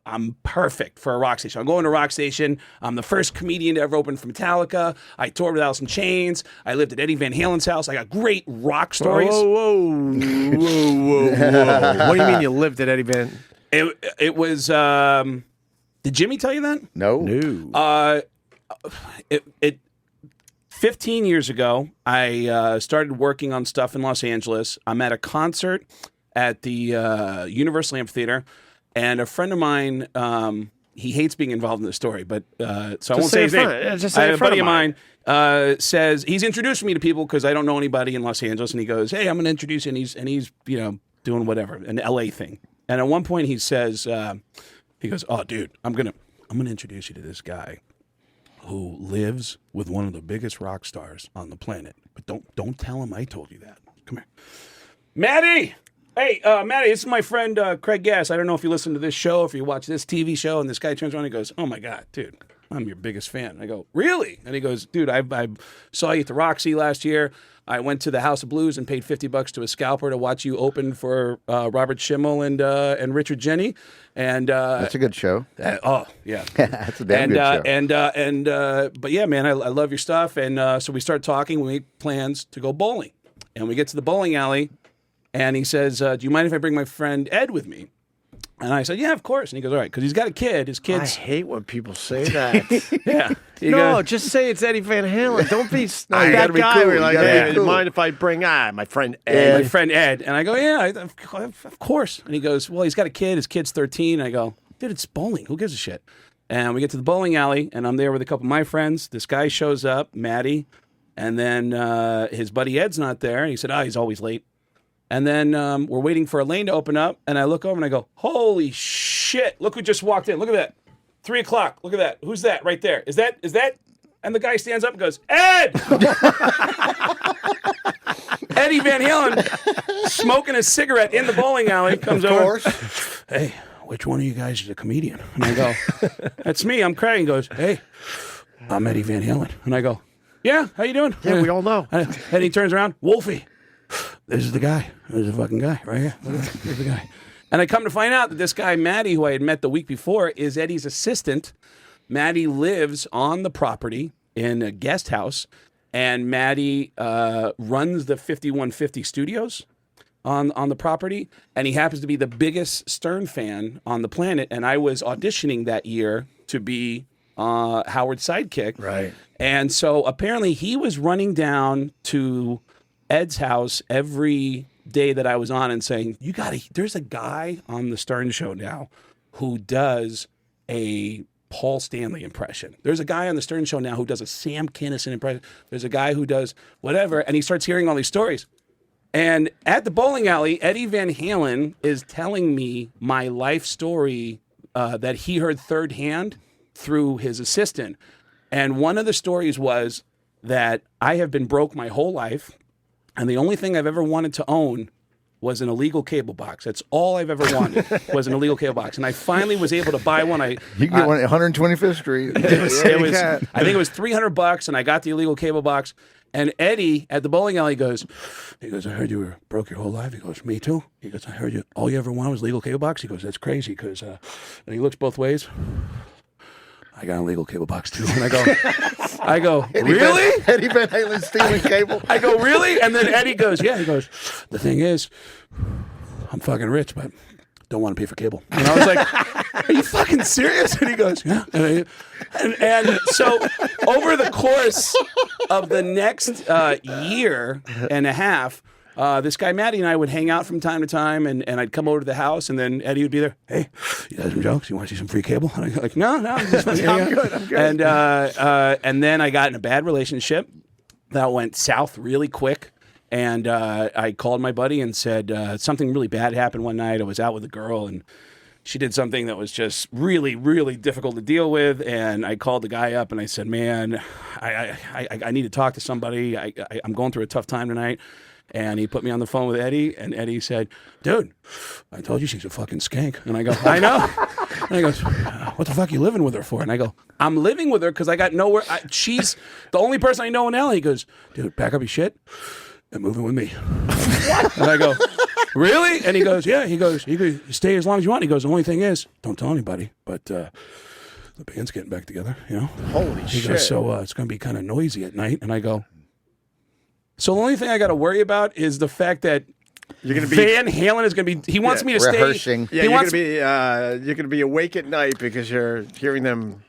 I'm perfect for a rock station. I'm going to a rock station. I'm the first comedian to ever open for Metallica. I toured with Alice in Chains. I lived at Eddie Van Halen's house. I got great rock stories. Whoa. What do you mean you lived at Eddie Van? It was. Did Jimmy tell you that? No. 15 years ago, I started working on stuff in Los Angeles. I'm at a concert at the Universal Amphitheater, and a friend of mine, he hates being involved in the story, but so I won't say his name. A buddy of mine says he's introduced me to people because I don't know anybody in Los Angeles, and he goes, "Hey, I'm going to introduce you," and he's doing whatever, an LA thing. And at one point, he says, he goes, "Oh, dude, I'm gonna introduce you to this guy who lives with one of the biggest rock stars on the planet. But don't tell him I told you that. Come here. Maddie! Hey, Maddie, this is my friend Craig Gass. I don't know if you listen to this show, if you watch this TV show." And this guy turns around and he goes, "Oh, my God, dude, I'm your biggest fan." I go, "Really?" And he goes, "Dude, I saw you at the Roxy last year. I went to the House of Blues and paid $50 to a scalper to watch you open for Robert Schimmel and Richard Jeni." And that's a good show. Oh yeah, that's a damn good show. But yeah, man, I love your stuff. And so we start talking. We make plans to go bowling, and we get to the bowling alley, and he says, "Do you mind if I bring my friend Ed with me?" And I said, "Yeah, of course." And he goes, "All right," because he's got a kid. His kid's. I hate when people say that. Yeah. No, just say it's Eddie Van Halen. Don't be that guy. Cool. Where you're like, hey, "Hey, do you mind if I bring my friend Ed?" My friend Ed. And I go, "Yeah, of course." And he goes, "Well, he's got a kid. His kid's 13. And I go, "Dude, it's bowling. Who gives a shit?" And we get to the bowling alley, and I'm there with a couple of my friends. This guy shows up, Matty, and then his buddy Ed's not there. And he said, he's always late. And then we're waiting for a lane to open up, and I look over and I go, "Holy shit, look who just walked in. Look at that. 3 o'clock. Look at that. Who's that right there? Is that? And the guy stands up and goes, "Ed!" Eddie Van Halen, smoking a cigarette in the bowling alley, comes over. "Hey, which one of you guys is a comedian?" And I go, "That's me. I'm Craig." He goes, "Hey, I'm Eddie Van Halen." And I go, "Yeah, how you doing?" Yeah, we all know. And he turns around, "Wolfie, this is the guy. This is the fucking guy right here. This is the guy." And I come to find out that this guy, Matty, who I had met the week before, is Eddie's assistant. Matty lives on the property in a guest house, and Matty runs the 5150 studios on the property, and he happens to be the biggest Stern fan on the planet, and I was auditioning that year to be Howard's sidekick. Right. And so apparently he was running down to Ed's house every day that I was on and saying, there's a guy on the Stern Show now who does a Paul Stanley impression. There's a guy on the Stern Show now who does a Sam Kinison impression. There's a guy who does whatever. And he starts hearing all these stories. And at the bowling alley, Eddie Van Halen is telling me my life story that he heard third hand through his assistant. And one of the stories was that I have been broke my whole life. And the only thing I've ever wanted to own was an illegal cable box. That's all I've ever wanted was an illegal cable box. And I finally was able to buy one. You can get one at 125th Street. I think it was $300, and I got the illegal cable box. And Eddie at the bowling alley goes, "I heard you were broke your whole life." He goes, "Me too." He goes, "I heard all you ever wanted was legal cable box." He goes, "That's crazy," because and he looks both ways. "I got a legal cable box too." And I go, "Really?" Eddie Van Halen stealing cable. I go, "Really?" And then Eddie goes, "Yeah." He goes, "The thing is, I'm fucking rich, but don't want to pay for cable." And I was like, "Are you fucking serious?" And he goes, "Yeah." And so over the course of the next year and a half, this guy Matty and I would hang out from time to time, and I'd come over to the house, and then Eddie would be there. "Hey, you got some jokes? You want to see some free cable?" And I'd go like, "No, I'm good. And then I got in a bad relationship that went south really quick. And I called my buddy and said something really bad happened one night. I was out with a girl, and she did something that was just really, really difficult to deal with. And I called the guy up and I said, "Man, I need to talk to somebody. I'm going through a tough time tonight." And he put me on the phone with Eddie, and Eddie said, "Dude, I told you she's a fucking skank." And I go, "I know." And he goes, "What the fuck are you living with her for?" And I go, "I'm living with her because I got nowhere. She's the only person I know in LA." He goes, "Dude, pack up your shit and move in with me." And I go, really? And he goes, yeah. He goes, you stay as long as you want. He goes, the only thing is, don't tell anybody, but the band's getting back together, you know? Holy He shit. goes, so it's going to be kind of noisy at night. And I go, so the only thing I got to worry about is the fact that You're gonna be Van Halen is going to be, he wants me to Rehearsing. stay. Yeah, he you're wants, gonna be awake at night because you're hearing them.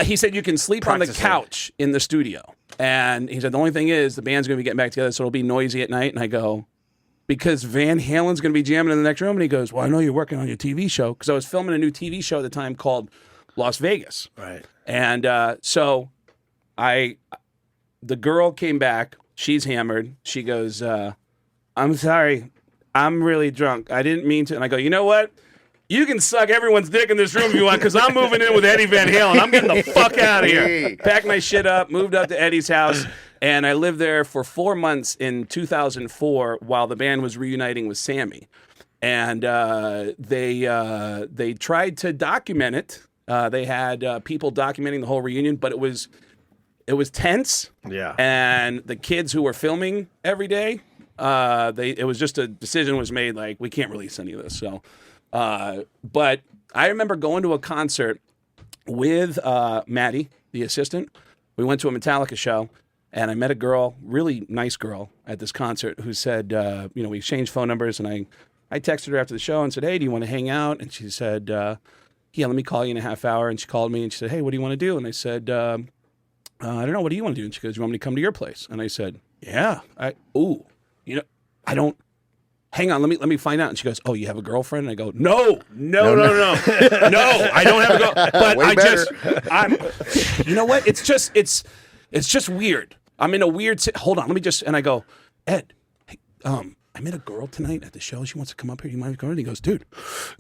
he said you can sleep on the Practicing. couch in the studio. And he said, the only thing is the band's going to be getting back together, so it'll be noisy at night. And I go, because Van Halen's going to be jamming in the next room. And he goes, well, I know you're working on your TV show. Because I was filming a new TV show at the time called Las Vegas. Right. And so the girl came back. She's hammered. She goes, I'm sorry. I'm really drunk. I didn't mean to. And I go, you know what? You can suck everyone's dick in this room if you want, because I'm moving in with Eddie Van Halen. I'm getting the fuck out of here. Packed my shit up, moved up to Eddie's house, and I lived there for 4 months in 2004 while the band was reuniting with Sammy. And they tried to document it. They had people documenting the whole reunion, but it was tense. Yeah. And the kids who were filming every day, it was just a decision was made like, we can't release any of this. So, but I remember going to a concert with Maddie, the assistant. We went to a Metallica show, and I met a girl, really nice girl, at this concert who said, we exchanged phone numbers, and I texted her after the show and said, hey, do you want to hang out? And she said, yeah, let me call you in a half hour. And she called me, and she said, hey, what do you want to do? And I said, I don't know, what do you want to do? And she goes, you want me to come to your place? And I said, yeah. I don't. Hang on, let me find out. And she goes, oh, you have a girlfriend? And I go, no, I don't have a girlfriend. But you know what? It's just weird. I'm in a weird, hold on, and I go, Ed, hey, I met a girl tonight at the show. She wants to come up here. You mind coming? And he goes, dude,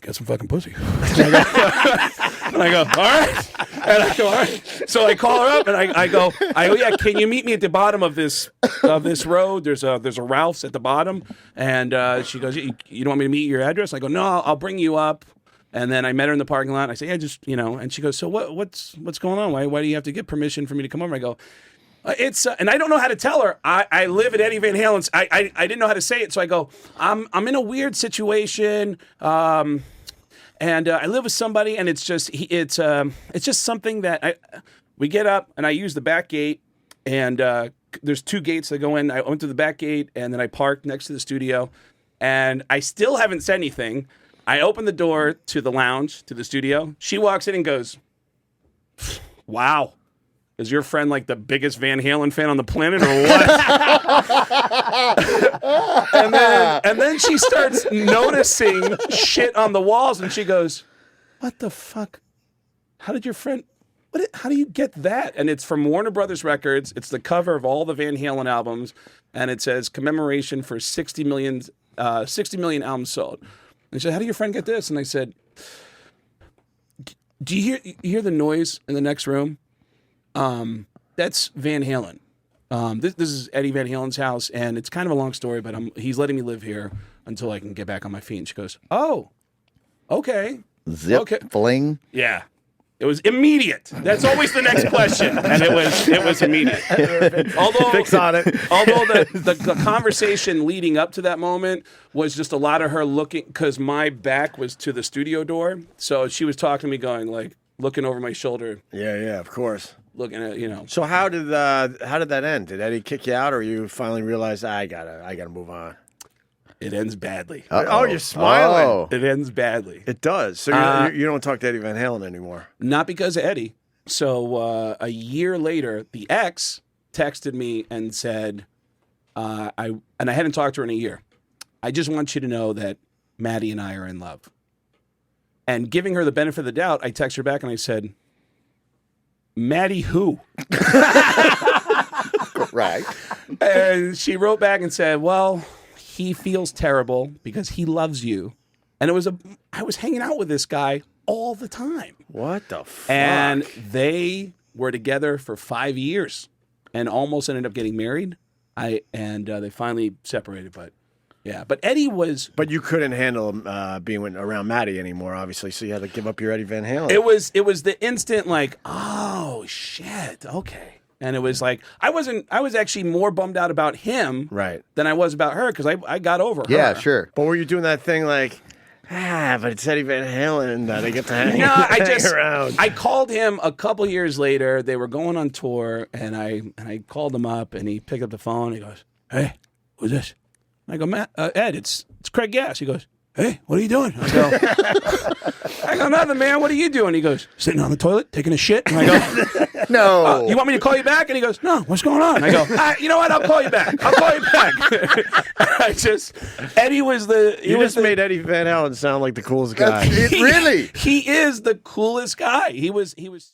get some fucking pussy. And I go, all right. And I go, all right. So I call her up and I go, yeah, can you meet me at the bottom of this road? There's a Ralph's at the bottom. And she goes, you don't want me to meet your address? I go, no, I'll bring you up. And then I met her in the parking lot. I say, yeah, just, and she goes, so what's going on? Why do you have to get permission for me to come over? I go, and I don't know how to tell her. I live at Eddie Van Halen's. I didn't know how to say it, so I go, I'm in a weird situation, and I live with somebody, and it's just something that we get up, and I use the back gate, and there's two gates that go in. I went to the back gate, and then I parked next to the studio, and I still haven't said anything. I open the door to the lounge, to the studio. She walks in and goes, wow. Is your friend like the biggest Van Halen fan on the planet or what? and then she starts noticing shit on the walls, and she goes, what the fuck? How did your friend, how do you get that? And it's from Warner Brothers Records. It's the cover of all the Van Halen albums, and it says commemoration for 60 million albums sold. And she said, how did your friend get this? And I said, do you hear the noise in the next room? That's Van Halen. This is Eddie Van Halen's house, and it's kind of a long story, but he's letting me live here until I can get back on my feet. And she goes, oh, okay. Zip, okay. fling. Yeah. It was immediate. That's always the next question, and it was immediate. Although Fix on it. Although the conversation leading up to that moment was just a lot of her looking, because my back was to the studio door, so she was talking to me, going like looking over my shoulder. Yeah, of course. Looking at, So how did that end? Did Eddie kick you out, or you finally realized I gotta move on? It ends badly. Oh, you're smiling. Oh. It ends badly. It does. So you don't talk to Eddie Van Halen anymore. Not because of Eddie. So a year later, the ex texted me and said, I hadn't talked to her in a year. I just want you to know that Maddie and I are in love. And giving her the benefit of the doubt, I texted her back and I said, Maddie who? Right. And she wrote back and said, well, he feels terrible because he loves you. And I was hanging out with this guy all the time. What the fuck? And they were together for 5 years and almost ended up getting married. They finally separated, but yeah. But Eddie was... But you couldn't handle being around Maddie anymore, obviously, so you had to give up your Eddie Van Halen. It was the instant like, oh, shit, okay. And it was like I was actually more bummed out about him Right. than I was about her because I got over her. Yeah, sure. But were you doing that thing like, but it's Eddie Van Halen that I get to hang, No, I hang just around. I called him a couple years later. They were going on tour, and I called him up, and he picked up the phone. He goes, "Hey, who's this?" I go, "Matt, Ed, it's Craig Gass." He goes, "Hey, what are you doing?" I go, "Nothing, man. What are you doing?" He goes, "Sitting on the toilet, taking a shit." And I go, No. "You want me to call you back?" And he goes, "No, what's going on?" I go, "You know what? I'll call you back. I'll call you back." Eddie was the. You just made Eddie Van Halen sound like the coolest guy. Really? He is the coolest guy. He was.